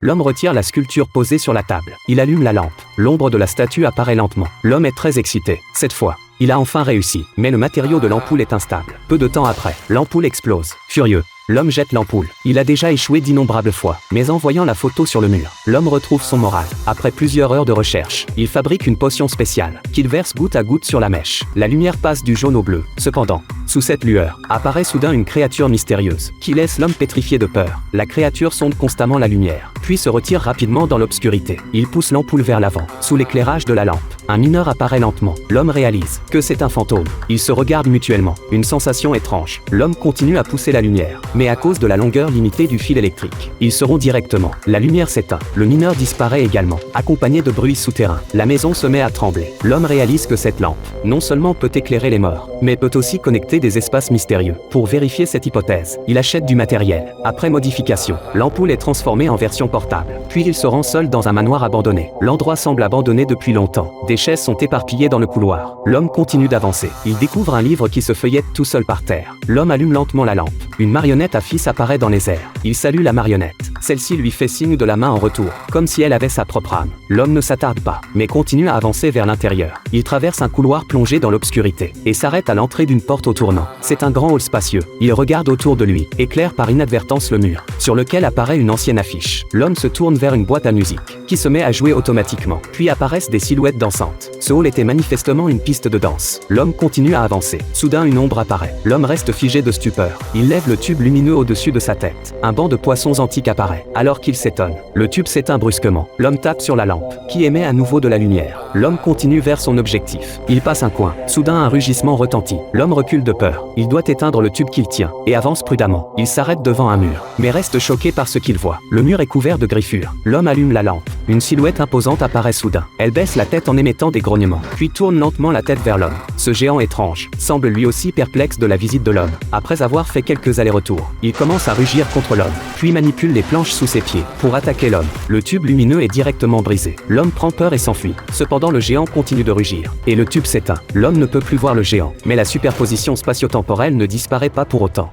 L'homme retire la sculpture posée sur la table. Il allume la lampe. L'ombre de la statue apparaît lentement. L'homme est très excité. Cette fois, il a enfin réussi. Mais le matériau de l'ampoule est instable. Peu de temps après, l'ampoule explose. Furieux, l'homme jette l'ampoule. Il a déjà échoué d'innombrables fois. Mais en voyant la photo sur le mur, l'homme retrouve son moral. Après plusieurs heures de recherche, il fabrique une potion spéciale, qu'il verse goutte à goutte sur la mèche. La lumière passe du jaune au bleu. Cependant, sous cette lueur, apparaît soudain une créature mystérieuse, qui laisse l'homme pétrifié de peur. La créature sonde constamment la lumière, puis se retire rapidement dans l'obscurité. Il pousse l'ampoule vers l'avant. Sous l'éclairage de la lampe, un mineur apparaît lentement. L'homme réalise que c'est un fantôme. Ils se regardent mutuellement. Une sensation étrange. L'homme continue à pousser la lumière, mais à cause de la longueur limitée du fil électrique, ils se rompent directement. La lumière s'éteint. Le mineur disparaît également, accompagné de bruits souterrains. La maison se met à trembler. L'homme réalise que cette lampe, non seulement peut éclairer les morts, mais peut aussi connecter des espaces mystérieux. Pour vérifier cette hypothèse, il achète du matériel. Après modification, l'ampoule est transformée en version portable. Puis il se rend seul dans un manoir abandonné. L'endroit semble abandonné depuis longtemps. Des chaises sont éparpillées dans le couloir. L'homme continue d'avancer. Il découvre un livre qui se feuillette tout seul par terre. L'homme allume lentement la lampe. Une marionnette à fils apparaît dans les airs. Il salue la marionnette. Celle-ci lui fait signe de la main en retour, comme si elle avait sa propre âme. L'homme ne s'attarde pas, mais continue à avancer vers l'intérieur. Il traverse un couloir plongé dans l'obscurité, et s'arrête à l'entrée d'une porte au tournant. C'est un grand hall spacieux. Il regarde autour de lui, éclaire par inadvertance le mur, sur lequel apparaît une ancienne affiche. L'homme se tourne vers une boîte à musique, qui se met à jouer automatiquement. Puis apparaissent des silhouettes dansantes. Ce hall était manifestement une piste de danse. L'homme continue à avancer. Soudain une ombre apparaît. L'homme reste figé de stupeur. Il lève le tube lumineux au-dessus de sa tête. Un banc de poissons antiques apparaît. Alors qu'il s'étonne, le tube s'éteint brusquement. L'homme tape sur la lampe, qui émet à nouveau de la lumière. L'homme continue vers son objectif. Il passe un coin. Soudain un rugissement retentit. L'homme recule de peur. Il doit éteindre le tube qu'il tient, et avance prudemment. Il s'arrête devant un mur, mais reste choqué par ce qu'il voit. Le mur est couvert de griffures. L'homme allume la lampe. Une silhouette imposante apparaît soudain. Elle baisse la tête en émettant des grognements, puis tourne lentement la tête vers l'homme. Ce géant étrange semble lui aussi perplexe de la visite de l'homme. Après avoir fait quelques allers-retours, il commence à rugir contre l'homme, puis manipule les planches sous ses pieds pour attaquer l'homme. Le tube lumineux est directement brisé. L'homme prend peur et s'enfuit. Cependant le géant continue de rugir, et le tube s'éteint. L'homme ne peut plus voir le géant, mais la superposition spatio-temporelle ne disparaît pas pour autant.